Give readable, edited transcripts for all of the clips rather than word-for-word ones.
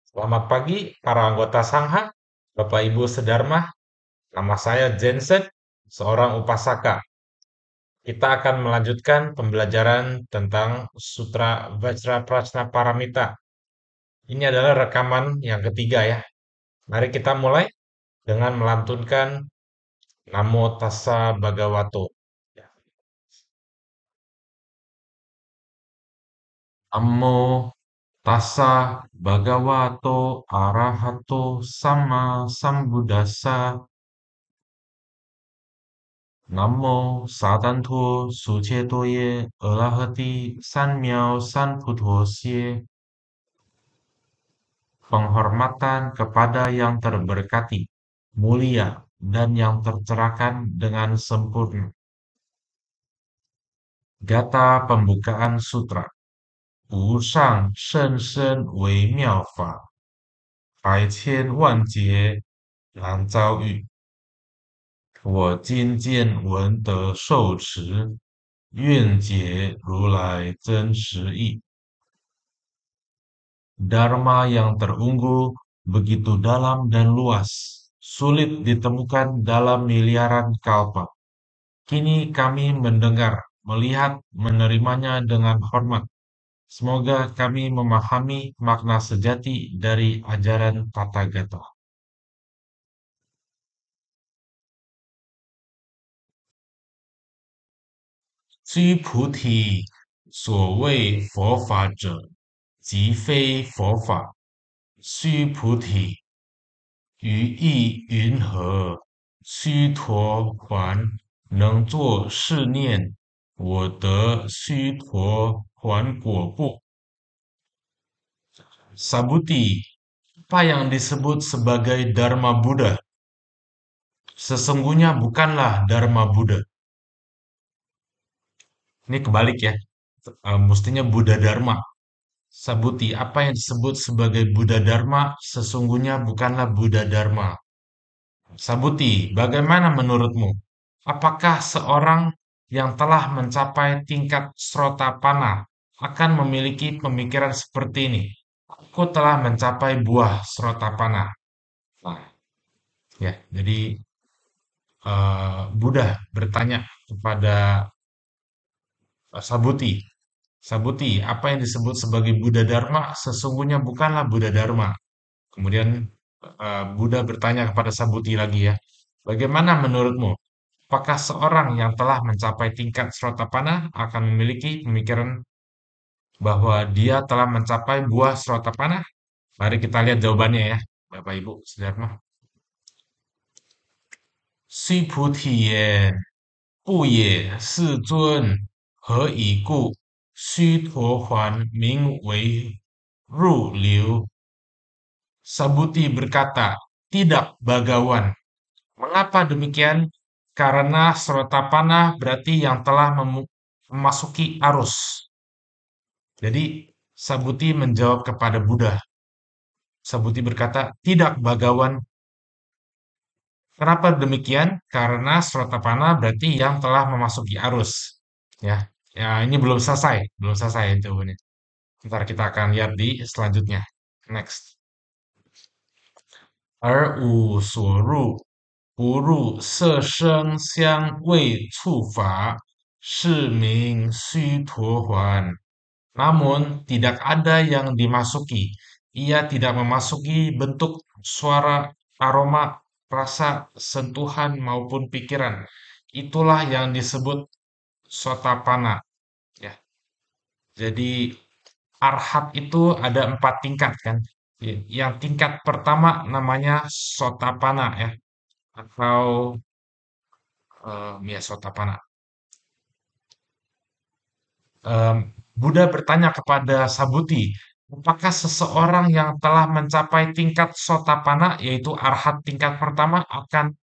Selamat pagi, para anggota Sangha, Bapak Ibu Sedharma. Nama saya Jensen, seorang upasaka. Kita akan melanjutkan pembelajaran tentang Sutra Vajraprajna Paramita. Ini adalah rekaman yang ketiga ya. Mari kita mulai dengan melantunkan Namo Tassa Bhagavato. Namo Tassa Bhagavato Arahato Sama Sambuddhassa. Namo Satanto Sucetoye Arahati Sanmiao Sanputosye. Penghormatan kepada yang terberkati, mulia, dan yang tercerahkan dengan sempurna. Gata pembukaan sutra. Wu Shang Shen Shen Wei Miao Fa. Bai Qian Wan Jie Nan Zhao Yu. 我今见闻得受持，愿解如来真实义。Dharma yang terunggul begitu dalam dan luas, sulit ditemukan dalam miliaran kalpa. Kini kami mendengar, melihat, menerimanya dengan hormat. Semoga kami memahami makna sejati dari ajaran Tathagata. 须菩提，所谓佛法者，即非佛法。须菩提，于意云何？须陀洹能作是念：我得须陀洹果不？Sabuti, apa yang disebut sebagai Dharma Buddha? Sesungguhnya bukanlah Dharma Buddha. Ini kebalik ya. Mestinya Buddha Dharma. Sabuti, apa yang disebut sebagai Buddha Dharma sesungguhnya bukanlah Buddha Dharma. Sabuti, bagaimana menurutmu? Apakah seorang yang telah mencapai tingkat Srotapana akan memiliki pemikiran seperti ini? Aku telah mencapai buah Srotapana. Nah, ya, jadi Buddha bertanya kepada Sabuti. Sabuti, apa yang disebut sebagai Buddha Dharma sesungguhnya bukanlah Buddha Dharma. Kemudian Buddha bertanya kepada Sabuti lagi ya, bagaimana menurutmu? Apakah seorang yang telah mencapai tingkat Srotapana akan memiliki pemikiran bahwa dia telah mencapai buah Srotapana? Mari kita lihat jawabannya ya, Bapak Ibu Saudara. 须菩提言，不也，世尊。何以故？须陀洹名为入流。Sabuti berkata, tidak Bagawan. Mengapa demikian? Karena Srotapana berarti yang telah memasuki arus. Jadi Sabuti menjawab kepada Buddha. Sabuti berkata, tidak Bagawan. Kenapa demikian? Karena Srotapana berarti yang telah memasuki arus. Ya, ya ini belum selesai jawabannya. Ntar kita akan lihat di selanjutnya. Next. 而无所入，不入色声香味触法，是名须陀洹. Namun tidak ada yang dimasuki. Ia tidak memasuki bentuk, suara, aroma, rasa, sentuhan maupun pikiran. Itulah yang disebut sotapana. Ya, jadi arhat itu ada 4 tingkat kan. Yang tingkat pertama namanya sotapana ya, atau ya sotapana. Em, Buddha bertanya kepada Sabuti, apakah seseorang yang telah mencapai tingkat sotapana, yaitu arhat tingkat pertama, akan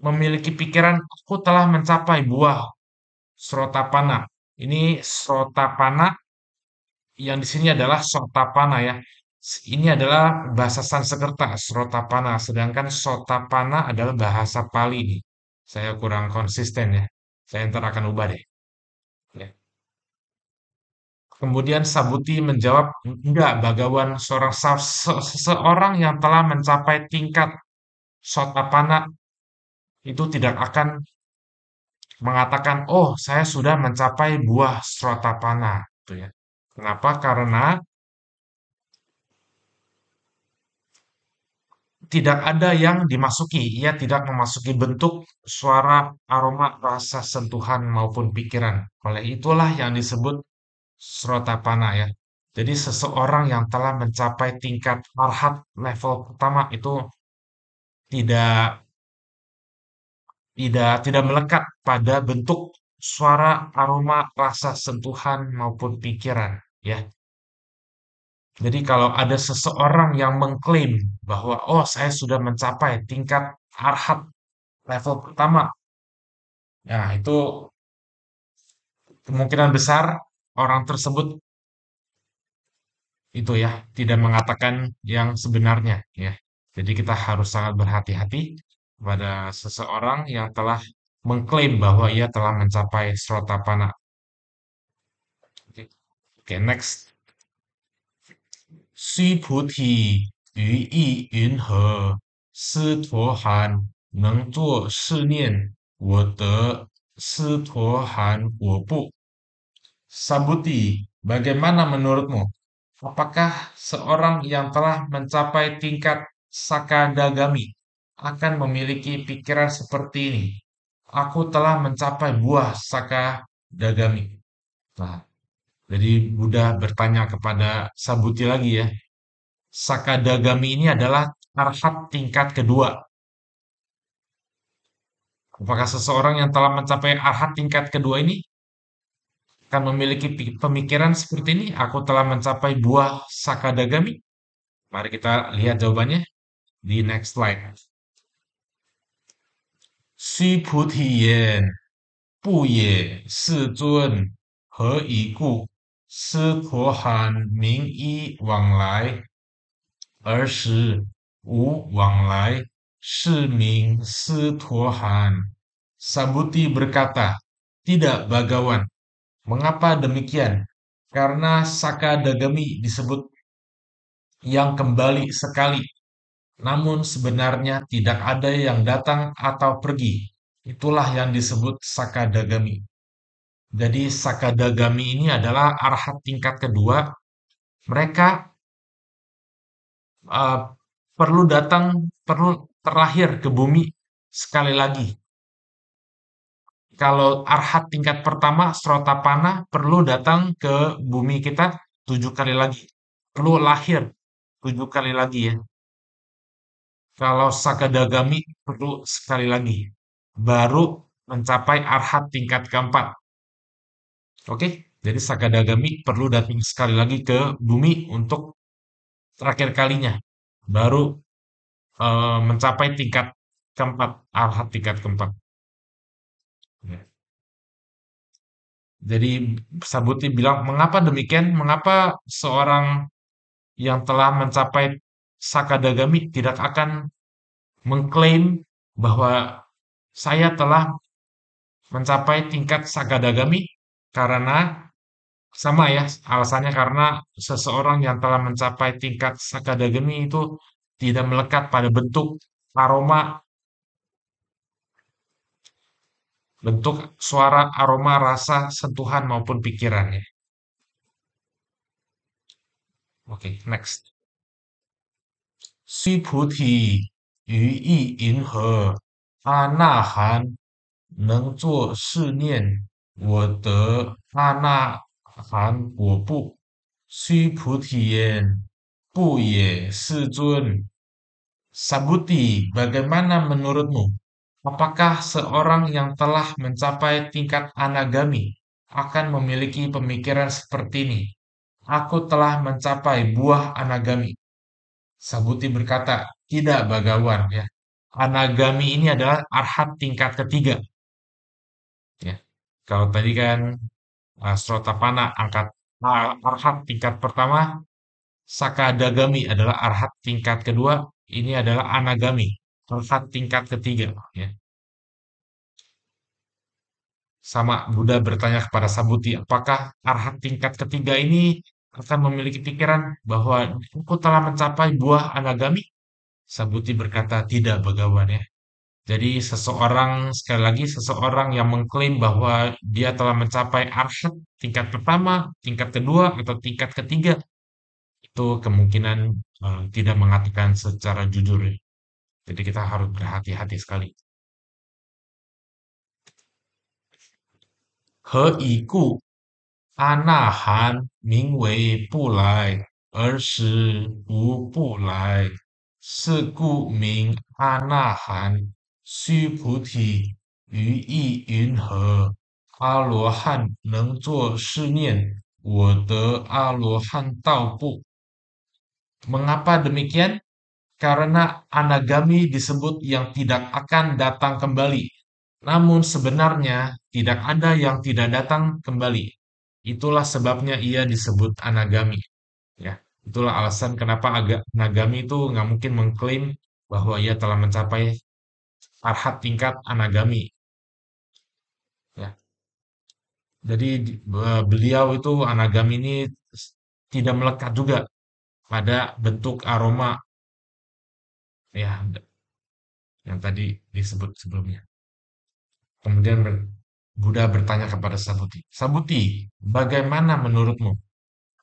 memiliki pikiran, aku telah mencapai buah srotapana. Ini srotapana yang di sini adalah sotapana ya. Ini adalah bahasa Sanskerta, srotapana. Sedangkan sotapana adalah bahasa Pali nih. Saya kurang konsisten ya. Saya ntar akan ubah deh. Ya. Kemudian Sabuti menjawab, enggak, Bagawan, seseorang yang telah mencapai tingkat Sotapanna itu tidak akan mengatakan, oh saya sudah mencapai buah Sotapanna. Gitu ya. Kenapa? Karena tidak ada yang dimasuki. Ia tidak memasuki bentuk, suara, aroma, rasa, sentuhan, maupun pikiran. Oleh itulah yang disebut Srotapana ya. Jadi seseorang yang telah mencapai tingkat arhat level pertama itu tidak tidak melekat pada bentuk, suara, aroma, rasa, sentuhan maupun pikiran ya. Jadi kalau ada seseorang yang mengklaim bahwa oh saya sudah mencapai tingkat arhat level pertama, ya itu kemungkinan besar orang tersebut itu ya tidak mengatakan yang sebenarnya ya. Jadi kita harus sangat berhati-hati pada seseorang yang telah mengklaim bahwa ia telah mencapai Srotapana. Oke, Oke, next. 须菩提，于意云何？斯陀含，能作是念：我得，斯陀含，我不。Sabuti, bagaimana menurutmu? Apakah seorang yang telah mencapai tingkat Sakadagami akan memiliki pikiran seperti ini? Aku telah mencapai buah Sakadagami. Nah, jadi Buddha bertanya kepada Sabuti lagi ya. Sakadagami ini adalah arhat tingkat kedua. Apakah seseorang yang telah mencapai arhat tingkat kedua ini akan memiliki pemikiran seperti ini? Aku telah mencapai buah Sakadagami. Mari kita lihat jawabannya di next slide. 须菩提言：不也，世尊。何以故？斯陀含名依往来，而实无往来，是名斯陀含。Sabuti berkata, tidak Bagawan. Mengapa demikian? Karena Sakadagami disebut yang kembali sekali, namun sebenarnya tidak ada yang datang atau pergi. Itulah yang disebut Sakadagami. Jadi Sakadagami ini adalah arhat tingkat kedua. Mereka uh, perlu terlahir ke bumi sekali lagi. Kalau arhat tingkat pertama, Srotapana, perlu datang ke bumi kita 7 kali lagi. Perlu lahir 7 kali lagi ya. Kalau Sakadagami perlu sekali lagi. Baru mencapai arhat tingkat keempat. Oke, jadi Sakadagami perlu datang sekali lagi ke bumi untuk terakhir kalinya. Baru mencapai tingkat keempat, arhat tingkat keempat. Ya. Jadi Sabuti bilang, mengapa demikian? Mengapa seorang yang telah mencapai Sakadagami tidak akan mengklaim bahwa saya telah mencapai tingkat Sakadagami? Karena sama ya, alasannya karena seseorang yang telah mencapai tingkat Sakadagami itu tidak melekat pada bentuk, aroma, bentuk, suara, aroma, rasa, sentuhan maupun pikirannya. Oke, next. 须菩提，于意云何？阿那含，能作是念：我得，阿那含，我不。须菩提言：不也，世尊。Sabuti, bagaimana menurutmu? Apakah seorang yang telah mencapai tingkat anagami akan memiliki pemikiran seperti ini? Aku telah mencapai buah anagami. Sabuti berkata, tidak Bagawan ya. Anagami ini adalah arhat tingkat ketiga. Ya. Kalau tadi kan Srotapana angkat arhat tingkat pertama, Sakadagami adalah arhat tingkat kedua, ini adalah anagami, arhat tingkat ketiga. Ya. Sama Buddha bertanya kepada Sabuti, apakah arhat tingkat ketiga ini akan memiliki pikiran bahwa aku telah mencapai buah anagami? Sabuti berkata, tidak, Bagawan ya. Jadi seseorang, sekali lagi, seseorang yang mengklaim bahwa dia telah mencapai arhat tingkat pertama, tingkat kedua, atau tingkat ketiga, itu kemungkinan tidak mengatakan secara jujur ya. Jadi kita harus berhati-hati sekali. He iku 阿呐含名为不来，而实无不来，是故名阿那含。须菩提，于意云何？阿罗汉能作是念：我得阿罗汉道不？Mengapa demikian? Karena anagami disebut yang tidak akan datang kembali. Namun sebenarnya tidak ada yang tidak datang kembali. Itulah sebabnya ia disebut anagami. Ya, itulah alasan kenapa anagami itu nggak mungkin mengklaim bahwa ia telah mencapai arhat tingkat anagami. Ya, jadi beliau itu anagami ini tidak melekat juga pada bentuk aroma ya yang tadi disebut sebelumnya. Kemudian Buddha bertanya kepada Sabuti, Sabuti, bagaimana menurutmu?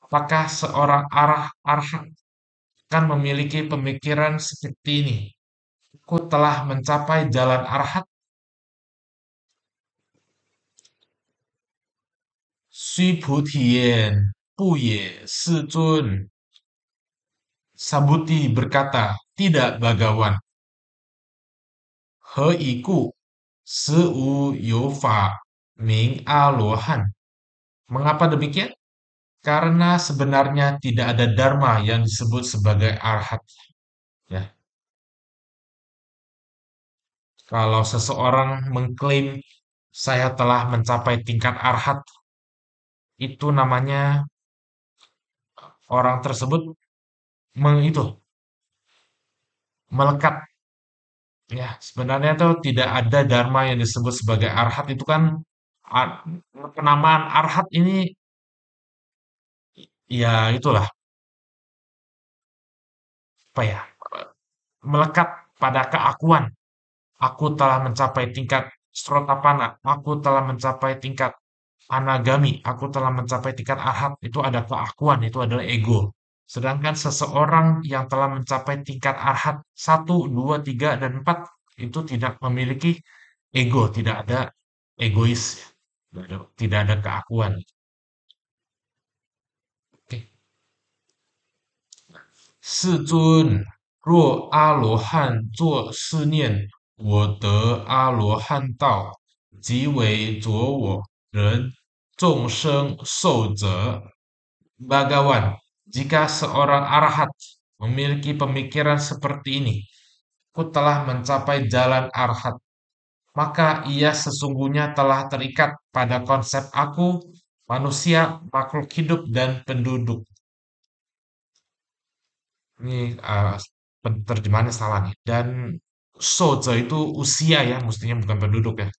Apakah seorang arhat kan memiliki pemikiran seperti ini? Aku telah mencapai jalan arhat. Sui Putian, Puye, Si Zun. Sabuti berkata, tidak Bagawan. He iku, Se u yo fa, Ming a lohan. Mengapa demikian? Karena sebenarnya tidak ada dharma yang disebut sebagai arhat. Ya, kalau seseorang mengklaim saya telah mencapai tingkat arhat, itu namanya orang tersebut itu melekat. Ya, sebenarnya itu tidak ada dharma yang disebut sebagai arhat itu kan a- penamaan arhat ini ya itulah apa ya melekat pada keakuan. Aku telah mencapai tingkat Strotapana, aku telah mencapai tingkat Anagami, aku telah mencapai tingkat arhat, itu ada keakuan, itu adalah ego. Sedangkan seseorang yang telah mencapai tingkat arhat satu, 2, 3, dan 4 itu tidak memiliki ego, tidak ada egois, tidak ada keakuan. Oke. 世尊，若阿罗汉作是念，我得阿罗汉道，即为着我人众生受者。Bagawan, jika seorang arahat memiliki pemikiran seperti ini, aku telah mencapai jalan arhat, maka ia sesungguhnya telah terikat pada konsep aku, manusia, makhluk hidup, dan penduduk. Ini penerjemahannya salah nih. Dan soja itu usia ya, mestinya bukan penduduk ya.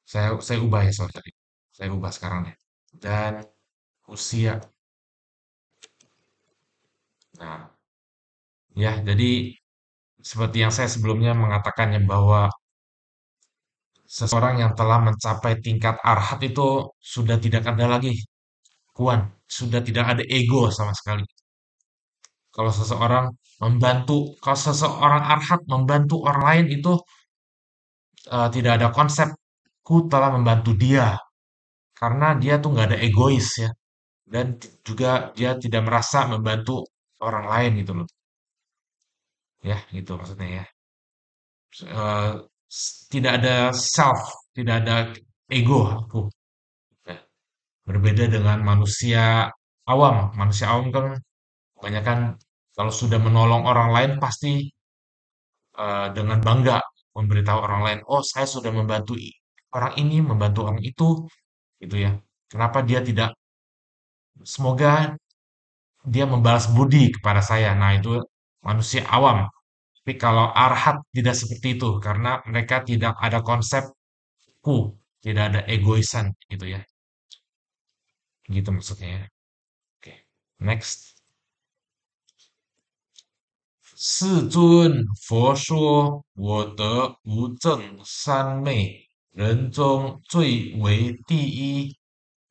Saya ubah ya soal tadi. Saya ubah sekarang ya. Dan usia. Nah, ya jadi seperti yang saya sebelumnya mengatakannya bahwa seseorang yang telah mencapai tingkat arhat itu sudah tidak ada lagi kuan, sudah tidak ada ego sama sekali. Kalau seseorang kalau seseorang arhat membantu orang lain itu tidak ada konsep ku telah membantu dia karena dia tuh nggak ada egois ya dan juga dia tidak merasa membantu orang lain gitu loh ya gitu maksudnya ya. Eh, Tidak ada self, tidak ada ego aku ya. Berbeda dengan manusia awam. Manusia awam kan kebanyakan kalau sudah menolong orang lain pasti dengan bangga memberitahu orang lain, oh saya sudah membantu orang ini, membantu orang itu, gitu ya. Kenapa dia tidak? Semoga dia membalas budi kepada saya. Nah itu manusia awam. Tapi kalau arhat tidak seperti itu, karena mereka tidak ada konsepku. Tidak ada egoisan gitu ya. Gitu maksudnya ya. Oke. Next. 世尊，佛说：“我得无证三昧，人中最为第一，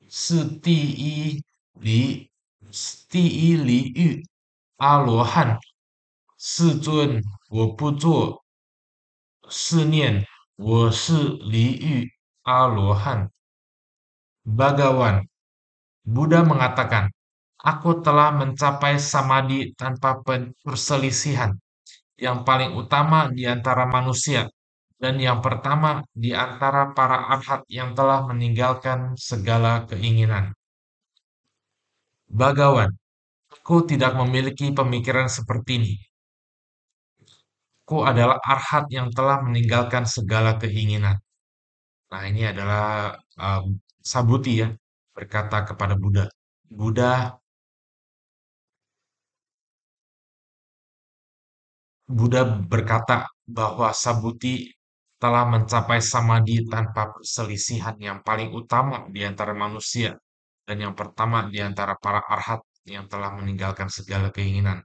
是第一离欲阿罗汉。世尊，我不做是念，我是离欲阿罗汉。” Bhagawan, Buddha mengatakan, "Aku telah mencapai samadhi tanpa perselisihan, yang paling utama di antara manusia, dan yang pertama di antara para arhat yang telah meninggalkan segala keinginan." Bhagawan, aku tidak memiliki pemikiran seperti ini. Aku adalah arhat yang telah meninggalkan segala keinginan. Nah, ini adalah Sabuti ya, berkata kepada Buddha. Buddha Buddha berkata bahwa Sabuti telah mencapai samadhi tanpa perselisihan yang paling utama di antara manusia dan yang pertama di antara para arhat yang telah meninggalkan segala keinginan.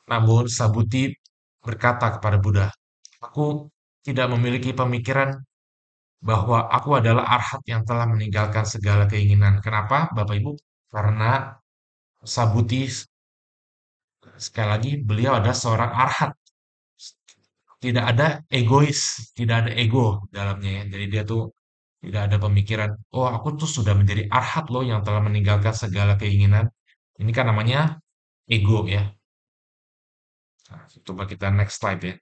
Namun Sabuti berkata kepada Buddha, "Aku tidak memiliki pemikiran bahwa aku adalah arhat yang telah meninggalkan segala keinginan." Kenapa, Bapak Ibu? Karena Sabuti, sekali lagi, beliau adalah seorang arhat. Tidak ada egois, tidak ada ego dalamnya ya. Jadi dia tuh tidak ada pemikiran, oh aku tuh sudah menjadi arhat loh yang telah meninggalkan segala keinginan. Ini kan namanya ego ya. Nah, coba kita next slide ya.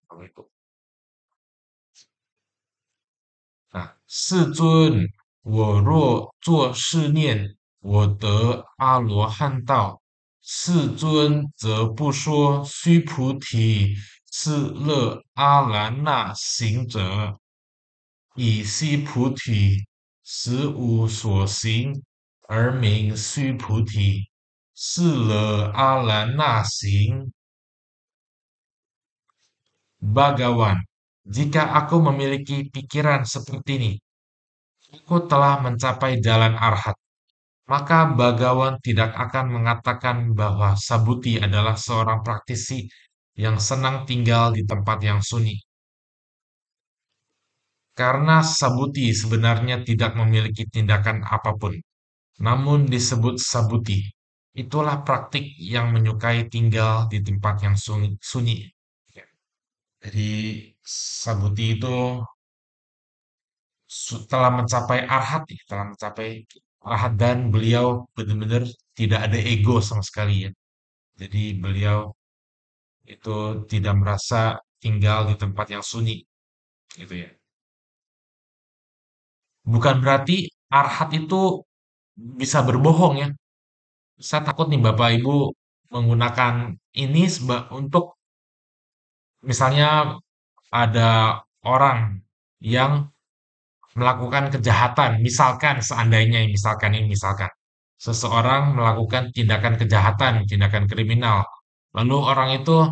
Nah, 世尊，我若作是念，我得阿罗汉道。世尊则不说须菩提是乐阿兰那行。Bagawan, jika aku memiliki pikiran seperti ini, aku telah mencapai jalan arhat. Maka Bagawan tidak akan mengatakan bahwa Sabuti adalah seorang praktisi yang senang tinggal di tempat yang sunyi. Karena Sabuti sebenarnya tidak memiliki tindakan apapun, namun disebut Sabuti. Itulah praktik yang menyukai tinggal di tempat yang sunyi. Jadi Sabuti itu telah mencapai arhat, telah mencapai arhat dan beliau benar-benar tidak ada ego sama sekali ya. Jadi beliau itu tidak merasa tinggal di tempat yang sunyi gitu ya. Bukan berarti arhat itu bisa berbohong ya. Saya takut nih Bapak Ibu menggunakan ini untuk misalnya ada orang yang melakukan kejahatan, misalkan seandainya misalkan ini misalkan seseorang melakukan tindakan kejahatan, tindakan kriminal, lalu orang itu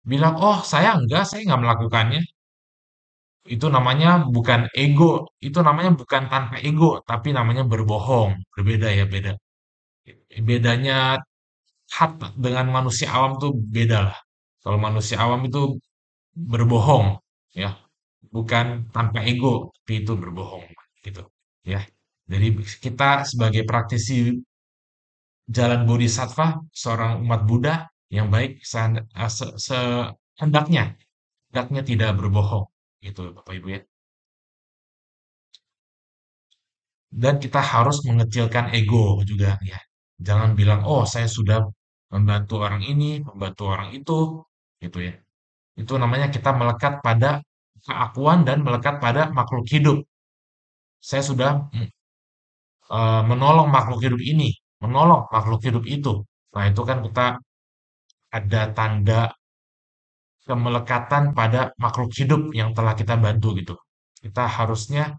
bilang, "Oh, saya nggak melakukannya." Itu namanya bukan ego, itu namanya bukan tanpa ego, tapi namanya berbohong. Berbeda ya, beda. Bedanya hak dengan manusia awam tuh beda lah. Kalau manusia awam itu berbohong, ya, bukan tanpa ego, tapi itu berbohong, gitu, ya. Jadi kita sebagai praktisi jalan bodhisattva, seorang umat Buddha yang baik, hendaknya, hendaknya tidak berbohong, gitu, Bapak Ibu ya. Dan kita harus mengecilkan ego juga ya. Jangan bilang, oh saya sudah membantu orang ini, membantu orang itu, gitu ya. Itu namanya kita melekat pada keakuan dan melekat pada makhluk hidup. Saya sudah menolong makhluk hidup ini, menolong makhluk hidup itu. Nah, itu kan kita ada tanda kemelekatan pada makhluk hidup yang telah kita bantu gitu. Kita harusnya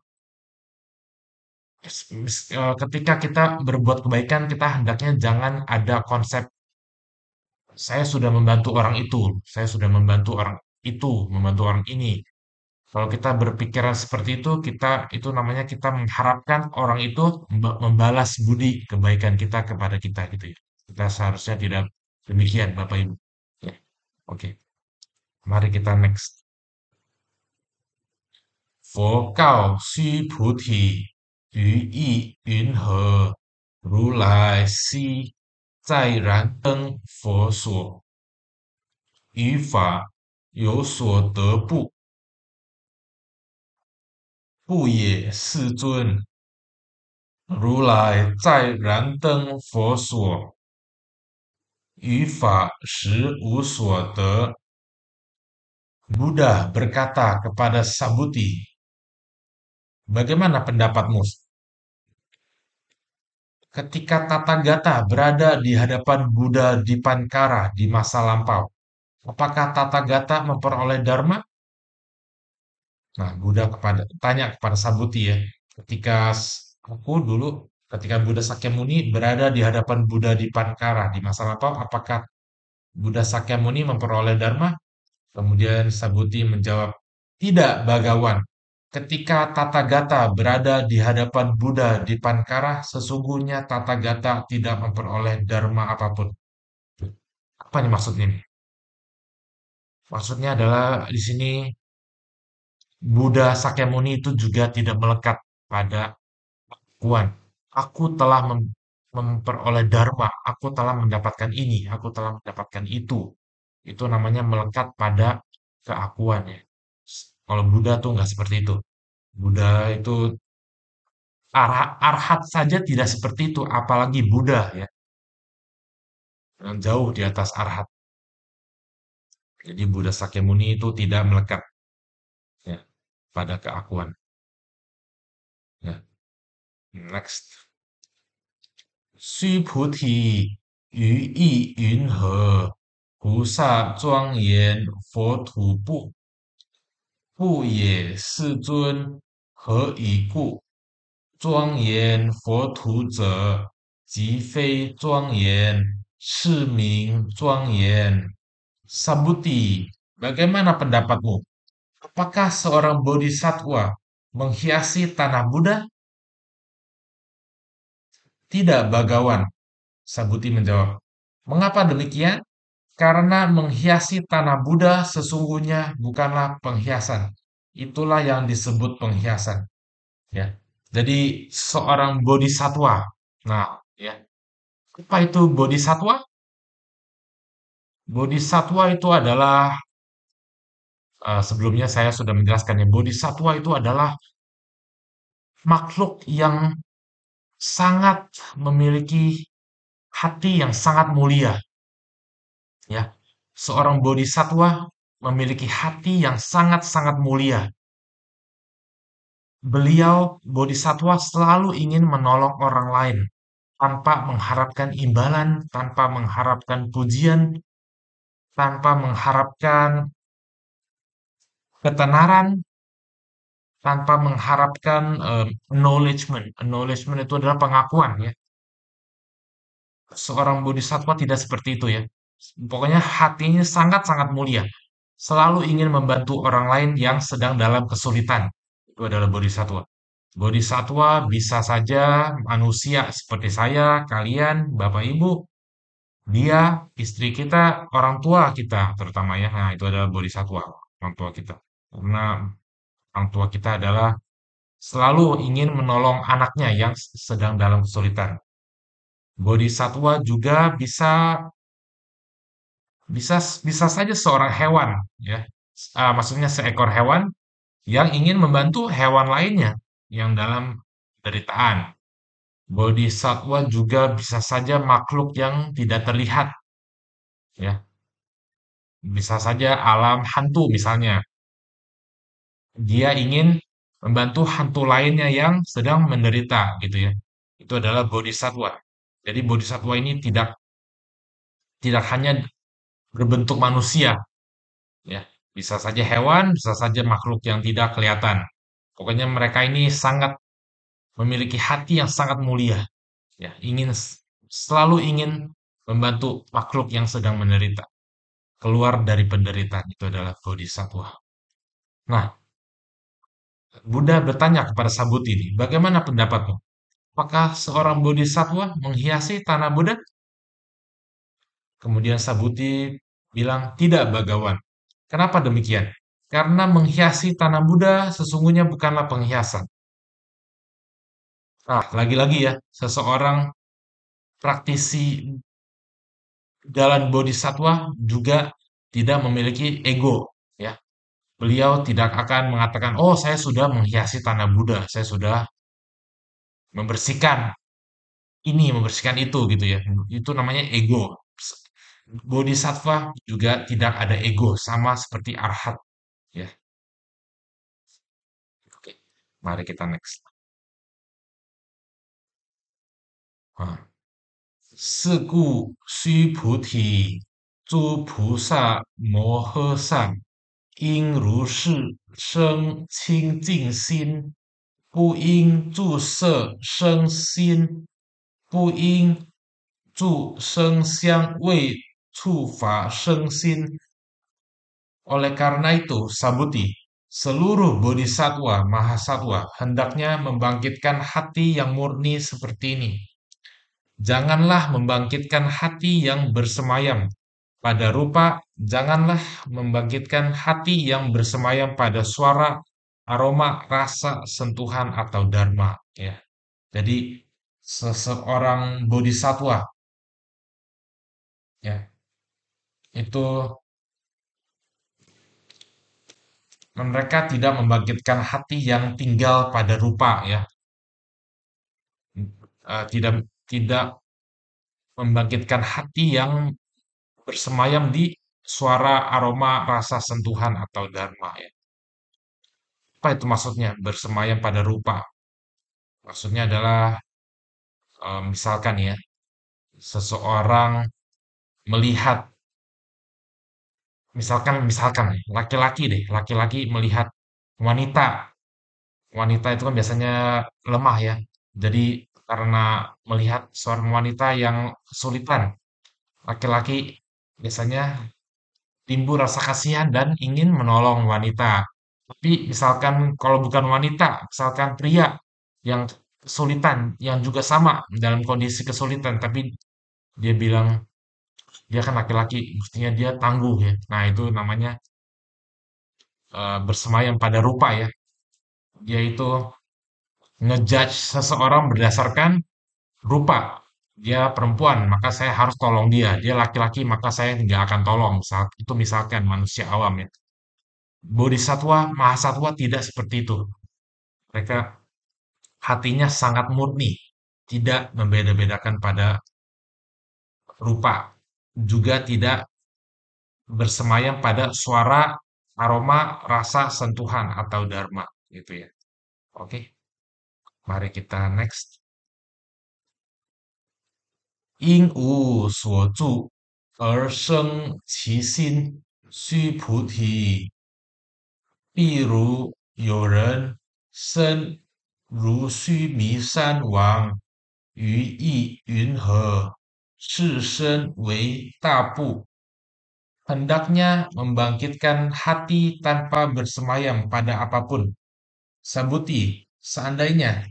ketika kita berbuat kebaikan, kita hendaknya jangan ada konsep saya sudah membantu orang itu, saya sudah membantu orang itu, membantu orang ini. Kalau kita berpikiran seperti itu namanya kita mengharapkan orang itu membalas budi kebaikan kita kepada kita gitu ya. Kita seharusnya tidak demikian, Bapak Ibu. Ya, oke. Mari kita next. 佛告须菩提，于意云何？如来昔在燃灯佛所，于法有所得不？不也，世尊。如来在燃灯佛所，于法实无所得。Buddha berkata kepada Sabuti, bagaimana pendapatmu ketika Tathagata berada di hadapan Buddha Dipankara di masa lampau? Apakah Tathagata memperoleh Dharma? Nah, Buddha tanya kepada Sabuti ya, ketika aku dulu, ketika Buddha Sakyamuni berada di hadapan Buddha Dipankara di masa lampau, apakah Buddha Sakyamuni memperoleh Dharma? Kemudian Sabuti menjawab, tidak, Bagawan. Ketika Tathagata berada di hadapan Buddha di Pankara, sesungguhnya Tathagata tidak memperoleh dharma apapun. Apa nih maksudnya nih? Maksudnya adalah di sini Buddha Sakyamuni itu juga tidak melekat pada akuan. Aku telah memperoleh dharma, aku telah mendapatkan ini, aku telah mendapatkan itu. Itu namanya melekat pada keakuan ya. Kalau Buddha tuh nggak seperti itu. Buddha itu arhat saja tidak seperti itu, apalagi Buddha ya, yang jauh di atas arhat. Jadi Buddha Sakyamuni itu tidak melekat ya pada keakuan. Ya. Next. 须菩提，于意云何？菩萨庄严佛土不？不也，世尊。何以故？庄严佛土者，即非庄严，是名庄严。Sabuti, bagaimana pendapatmu? Apakah seorang bodhisatwa menghiasi tanah Buddha? Tidak, Bagawan. Sabuti menjawab. Mengapa demikian? Karena menghiasi tanah Buddha sesungguhnya bukanlah penghiasan. Itulah yang disebut penghiasan. Ya. Jadi seorang bodhisatwa. Nah, ya. Apa itu bodhisatwa? Bodhisatwa itu adalah sebelumnya saya sudah menjelaskan ya, bodhisatwa itu adalah makhluk yang sangat memiliki hati yang sangat mulia, ya. Seorang bodhisatwa memiliki hati yang sangat-sangat mulia. Beliau bodhisatwa selalu ingin menolong orang lain tanpa mengharapkan imbalan, tanpa mengharapkan pujian, tanpa mengharapkan ketenaran, tanpa mengharapkan acknowledgement. Acknowledgement itu adalah pengakuan ya. Seorang bodhisatwa tidak seperti itu ya. Pokoknya hatinya sangat-sangat mulia. Selalu ingin membantu orang lain yang sedang dalam kesulitan. Itu adalah bodhisatwa. Bodhisatwa bisa saja manusia seperti saya, kalian, Bapak Ibu, dia, istri kita, orang tua kita terutama ya. Nah, itu adalah bodhisatwa, orang tua kita. Karena orang tua kita adalah selalu ingin menolong anaknya yang sedang dalam kesulitan. Bodhisatwa juga bisa bisa bisa saja seorang hewan ya. Maksudnya seekor hewan yang ingin membantu hewan lainnya yang dalam penderitaan. Bodhisatwa juga bisa saja makhluk yang tidak terlihat ya. Bisa saja alam hantu misalnya. Dia ingin membantu hantu lainnya yang sedang menderita gitu ya. Itu adalah bodhisatwa. Jadi bodhisatwa ini tidak tidak hanya berbentuk manusia ya. Bisa saja hewan, bisa saja makhluk yang tidak kelihatan. Pokoknya mereka ini sangat memiliki hati yang sangat mulia ya, selalu ingin membantu makhluk yang sedang menderita keluar dari penderitaan. Itu adalah bodhisatwa. Nah, Buddha bertanya kepada Sabuti ini, bagaimana pendapatmu? Apakah seorang bodhisattva menghiasi tanah Buddha? Kemudian Sabuti bilang, tidak Bagawan. Kenapa demikian? Karena menghiasi tanah Buddha sesungguhnya bukanlah penghiasan. Nah, lagi-lagi ya, seseorang praktisi jalan bodhisattva juga tidak memiliki ego, ya. Beliau tidak akan mengatakan, oh saya sudah menghiasi tanah Buddha, saya sudah membersihkan ini, membersihkan itu gitu ya. Itu namanya ego. Bodhisattva juga tidak ada ego, sama seperti arhat ya. Oke, mari kita next. Ah. 是故须菩提，诸菩萨摩诃萨应如是生清净心，不应住色生心，不应住声香味触法生心。Oleh karena itu, Sabuti, seluruh bodhisattva, mahasatwa hendaknya membangkitkan hati yang murni seperti ini. Janganlah membangkitkan hati yang bersemayam pada rupa, janganlah membangkitkan hati yang bersemayam pada suara, aroma, rasa, sentuhan, atau dharma. Ya. Jadi, seseorang bodhisattva, ya, itu mereka tidak membangkitkan hati yang tinggal pada rupa, ya, tidak tidak membangkitkan hati yang bersemayam di suara, aroma, rasa, sentuhan, atau dharma. Ya. Apa itu maksudnya bersemayam pada rupa? Maksudnya adalah misalkan ya, seseorang melihat, misalkan laki-laki deh, laki-laki melihat wanita. Wanita itu kan biasanya lemah ya. Jadi karena melihat seorang wanita yang kesulitan, laki-laki biasanya timbul rasa kasihan dan ingin menolong wanita. Tapi misalkan kalau bukan wanita, misalkan pria yang kesulitan, yang juga sama dalam kondisi kesulitan, tapi dia bilang dia kan laki-laki, mestinya dia tangguh ya. Nah, itu namanya bersemayam pada rupa ya. Yaitu ngejudge seseorang berdasarkan rupa. Dia perempuan, maka saya harus tolong dia. Dia laki-laki, maka saya nggak akan tolong. Itu misalkan manusia awam ya. Bodhisatwa, mahasatwa tidak seperti itu. Mereka hatinya sangat murni, tidak membeda-bedakan pada rupa, juga tidak bersemayam pada suara, aroma, rasa, sentuhan, atau dharma, gitu ya. Oke, mari kita next. 因无所住而生其心，须菩提。譬如有人身如须弥山王，于意云何？是身为大部。Hendaknya membangkitkan hati tanpa bersemayam pada apapun. Sabuti, seandainya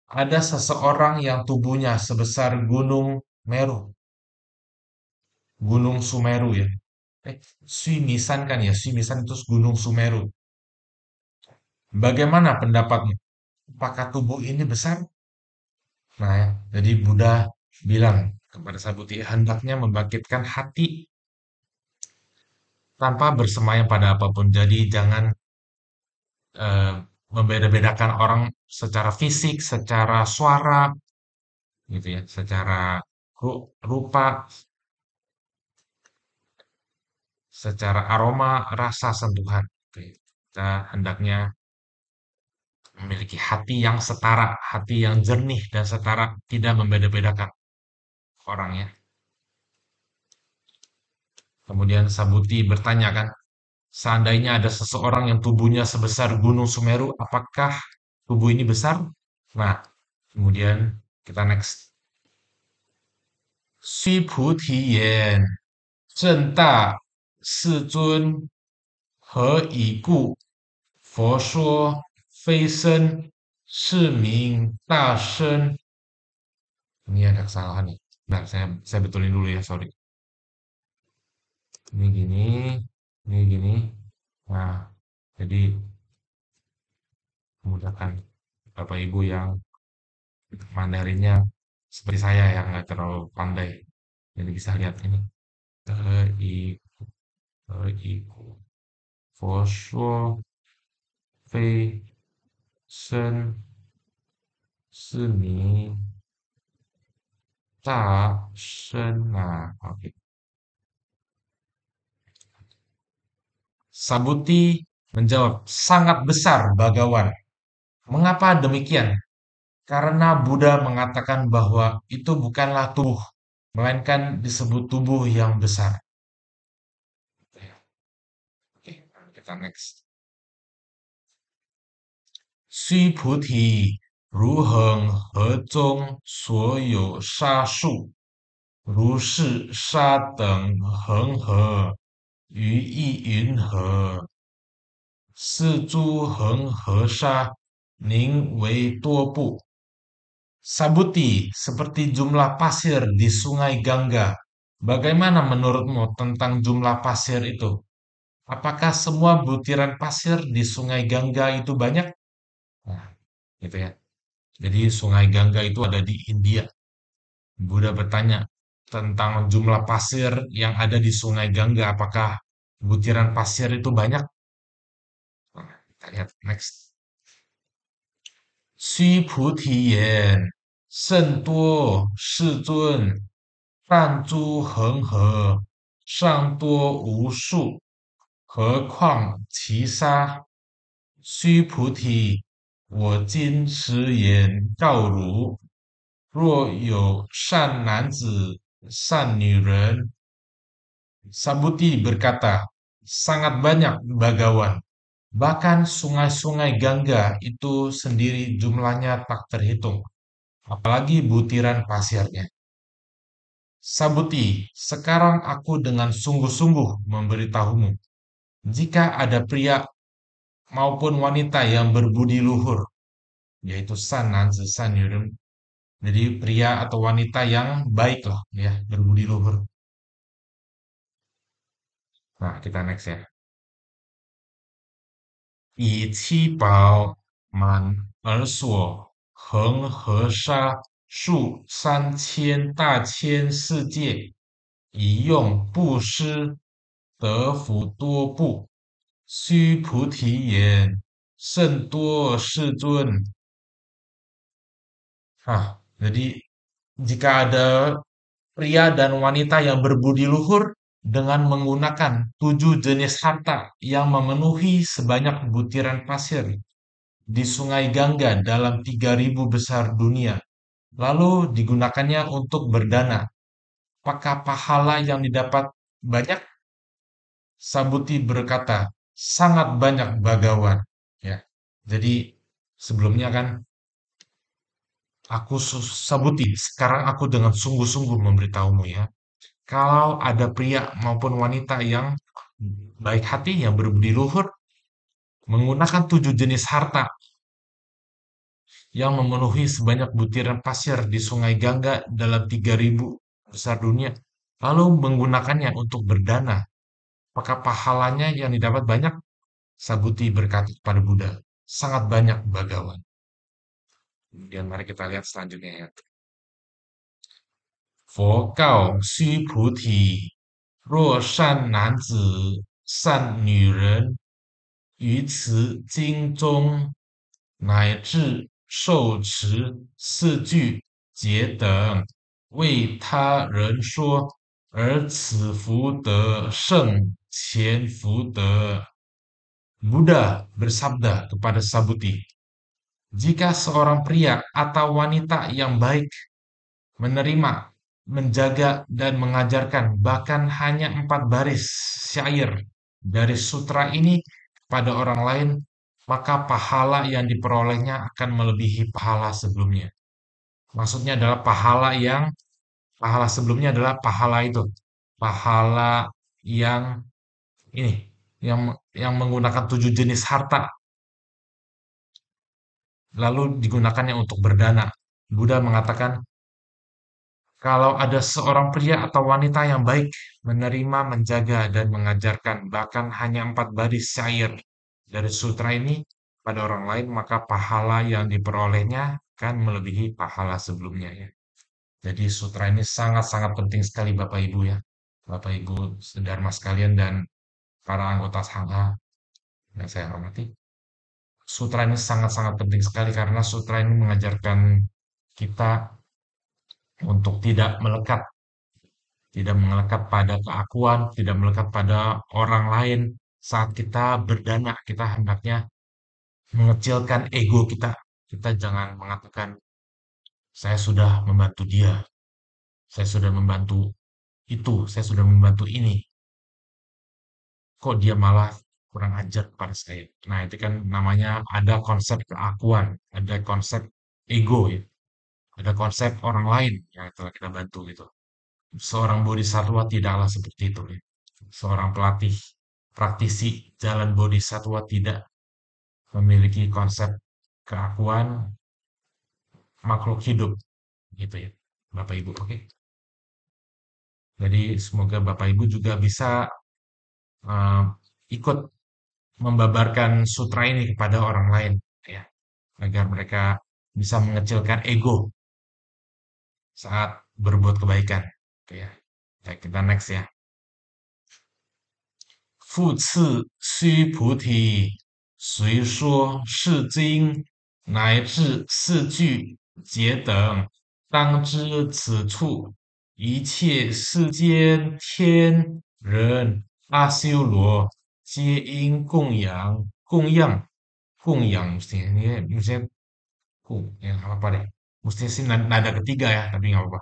ada seseorang yang tubuhnya sebesar gunung Meru, gunung Sumeru ya. Suimisan kan ya, Suimisan itu gunung Sumeru. Bagaimana pendapatmu? Apakah tubuh ini besar? Nah, ya, jadi Buddha bilang kepada Sabuti, hendaknya membangkitkan hati tanpa bersemayam pada apapun. Jadi jangan eh, membeda-bedakan orang secara fisik, secara suara, gitu ya, secara rupa, secara aroma, rasa, sentuhan. Oke. Kita hendaknya memiliki hati yang setara, hati yang jernih dan setara, tidak membeda-bedakan orangnya. Kemudian Sabuti bertanya kan, seandainya ada seseorang yang tubuhnya sebesar Gunung Sumeru, apakah tubuh ini besar? Nah, kemudian kita next. 须菩提言：正大世尊，何以故？佛说飞升是名大声。Ini ada kesalahan nih. Nah, saya betulin dulu ya, sorry. Ini gini, ini gini. Nah, jadi memudahkan Bapak Ibu yang Mandarinnya seperti saya yang nggak terlalu pandai. Jadi bisa lihat ini. Te iku Foshuo Fei Shen Seni Ta Shen. Nah, oke. Sabuti menjawab, sangat besar Bagawan. Mengapa demikian? Karena Buddha mengatakan bahwa itu bukanlah tubuh, melainkan disebut tubuh yang besar. Oke, kita next. 须菩提，如恒河中所有沙数，如是沙等恒河，于意云何？是诸恒河沙，宁为多部。Sabuti, seperti jumlah pasir di Sungai Gangga. Bagaimana menurutmu tentang jumlah pasir itu? Apakah semua butiran pasir di Sungai Gangga itu banyak? Nah, gitu ya. Jadi Sungai Gangga itu ada di India. Buddha bertanya tentang jumlah pasir yang ada di Sungai Gangga. Apakah butiran pasir itu banyak? Nah, kita lihat next. 须菩提言：甚多世尊，但诸恒河，尚多无数，何况其沙？须菩提，我今实言告汝：若有善男子、善女人。Sabuti berkata, sangat banyak bagawan. Bahkan sungai-sungai Gangga itu sendiri jumlahnya tak terhitung, apalagi butiran pasirnya. Sabuti, sekarang aku dengan sungguh-sungguh memberitahumu, jika ada pria maupun wanita yang berbudi luhur, yaitu san nanzi san yurim, jadi pria atau wanita yang baik lah, ya, berbudi luhur. Nah, kita next ya. 以七宝满而所恒河沙数3000大千世界，以用布施，得福多部。须菩提言：甚多世尊。Jadi jika ada pria dan wanita yang berbudi luhur dengan menggunakan 7 jenis harta yang memenuhi sebanyak butiran pasir di Sungai Gangga dalam 3000 besar dunia, lalu digunakannya untuk berdana. Apakah pahala yang didapat banyak? Sabuti berkata, sangat banyak bagawan. Ya, jadi sebelumnya kan aku Sabuti, sekarang aku dengan sungguh-sungguh memberitahumu ya. Kalau ada pria maupun wanita yang baik hati, yang berbudi luhur, menggunakan 7 jenis harta yang memenuhi sebanyak butiran pasir di Sungai Gangga dalam 3000 besar dunia, lalu menggunakannya untuk berdana. Apakah pahalanya yang didapat banyak? Sabuti berkata kepada Buddha, sangat banyak bagawan. Kemudian mari kita lihat selanjutnya ya. 佛告须菩提：若善男子、善女人于此经中乃至受持四句节等，为他人说，而此福德胜前福德。Buddha bersabda kepada Sabuti, jika seorang pria atau wanita yang baik menerima, menjaga, dan mengajarkan bahkan hanya 4 baris syair dari sutra ini kepada orang lain, maka pahala yang diperolehnya akan melebihi pahala sebelumnya. Maksudnya adalah pahala sebelumnya adalah pahala itu, pahala yang ini, yang menggunakan 7 jenis harta lalu digunakannya untuk berdana. Buddha mengatakan, kalau ada seorang pria atau wanita yang baik, menerima, menjaga, dan mengajarkan bahkan hanya 4 baris syair dari sutra ini pada orang lain, maka pahala yang diperolehnya kan melebihi pahala sebelumnya ya. Jadi sutra ini sangat-sangat penting sekali Bapak Ibu ya. Bapak Ibu Dharma sekalian dan para anggota Sangha yang saya hormati. Sutra ini sangat-sangat penting sekali karena sutra ini mengajarkan kita untuk tidak melekat pada keakuan, tidak melekat pada orang lain. Saat kita berdana, kita hendaknya mengecilkan ego kita. Kita jangan mengatakan, saya sudah membantu dia, saya sudah membantu itu, saya sudah membantu ini. Kok dia malah kurang ajar pada saya. Nah, itu kan namanya ada konsep keakuan, ada konsep ego ya, ada konsep orang lain yang telah kita bantu gitu. Seorang bodhisatwa tidaklah seperti itu ya. Seorang pelatih, praktisi jalan bodhisatwa tidak memiliki konsep keakuan makhluk hidup gitu ya. Bapak Ibu, oke. Jadi semoga Bapak Ibu juga bisa eh, ikut membabarkan sutra ini kepada orang lain ya, agar mereka bisa mengecilkan ego saat berbuat kebaikan. Oke ya. Ya, kita next ya. 复次须菩提，虽说是经乃至四句皆等，当知此处一切世间天人，阿修罗皆应供养，供养，mesti yang apa deh? Mesti sih nada ketiga ya, tapi nggak apa-apa.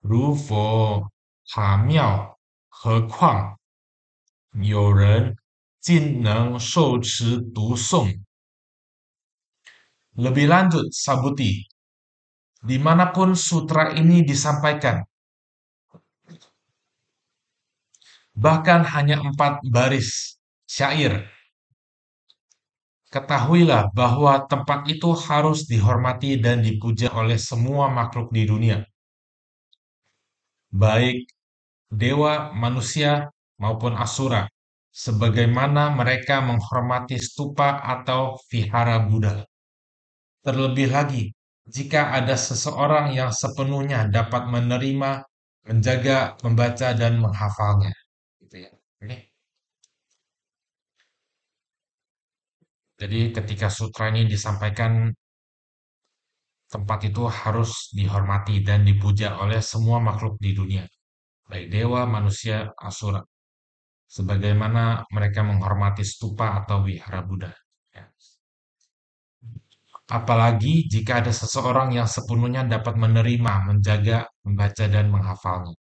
如佛塔妙，何况有人竟能受持读诵。Lebih lanjut, Sabuti, dimanapun sutra ini disampaikan, bahkan hanya 4 baris syair, ketahuilah bahwa tempat itu harus dihormati dan dipuja oleh semua makhluk di dunia, baik dewa, manusia, maupun asura, sebagaimana mereka menghormati stupa atau vihara Buddha. Terlebih lagi, jika ada seseorang yang sepenuhnya dapat menerima, menjaga, membaca, dan menghafalnya. Gitu ya. Oke. Jadi ketika sutra ini disampaikan, tempat itu harus dihormati dan dipuja oleh semua makhluk di dunia, baik dewa, manusia, asura, sebagaimana mereka menghormati stupa atau wihara Buddha. Ya. Apalagi jika ada seseorang yang sepenuhnya dapat menerima, menjaga, membaca, dan menghafalnya.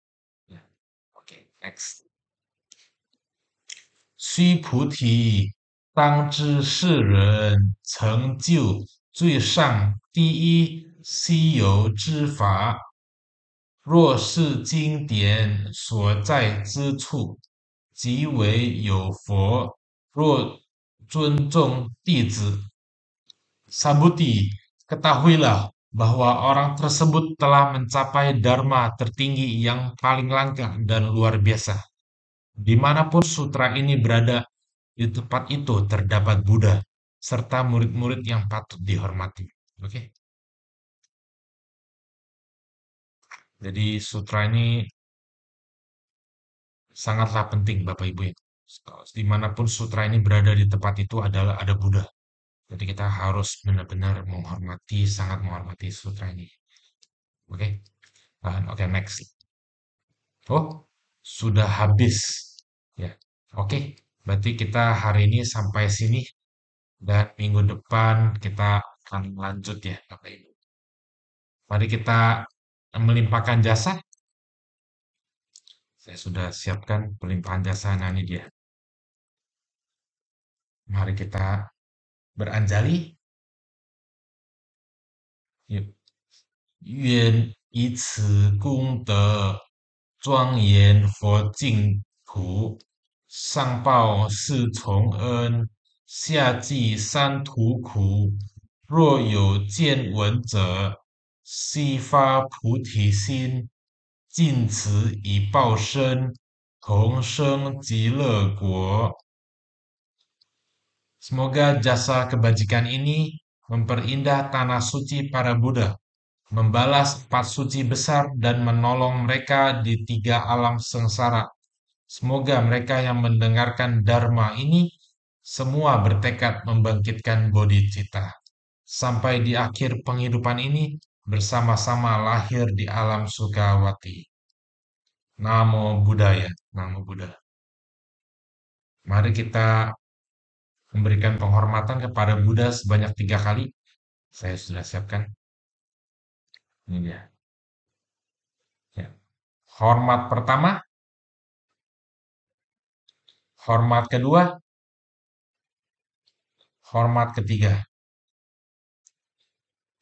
Ya. Oke, next. 须菩提，当知世人成就最上第一稀有之法，若是经典所在之处，即为有佛；若尊重弟子，Sabuti, ketahuilah bahwa orang tersebut telah mencapai dharma tertinggi yang paling langka dan luar biasa. Dimanapun sutra ini berada, di tempat itu terdapat Buddha, serta murid-murid yang patut dihormati. Oke, jadi sutra ini sangatlah penting, Bapak Ibu ya. Dimanapun sutra ini berada di tempat itu adalah ada Buddha. Jadi kita harus benar-benar menghormati, sangat menghormati sutra ini. Oke, oke, next. Oh, sudah habis. Ya, oke. Berarti kita hari ini sampai sini dan minggu depan kita akan lanjut ya, Bapak Ibu. Mari kita melimpahkan jasa. Saya sudah siapkan pelimpahan jasa. Nah, ini dia. Mari kita beranjali. Yuk. 愿以此功德庄严佛净土，上报四重恩，下济三途苦。若有见闻者，悉发菩提心，尽此以报身，同生极乐国。Semoga jasa kebajikan ini memperindah tanah suci para Buddha, membalas empat suci besar dan menolong mereka di tiga alam sengsara. Semoga mereka yang mendengarkan Dharma ini semua bertekad membangkitkan bodhicitta. Sampai di akhir penghidupan ini bersama-sama lahir di alam Sukawati. Namo Buddhaya, Namo Buddha. Mari kita memberikan penghormatan kepada Buddha sebanyak 3 kali. Saya sudah siapkan. Ini dia. Ya. Hormat pertama, hormat kedua, hormat ketiga.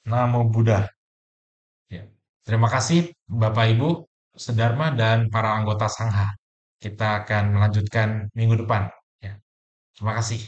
Namo Buddha. Ya. Terima kasih Bapak Ibu, Sedharma dan para anggota Sangha. Kita akan melanjutkan minggu depan. Ya. Terima kasih.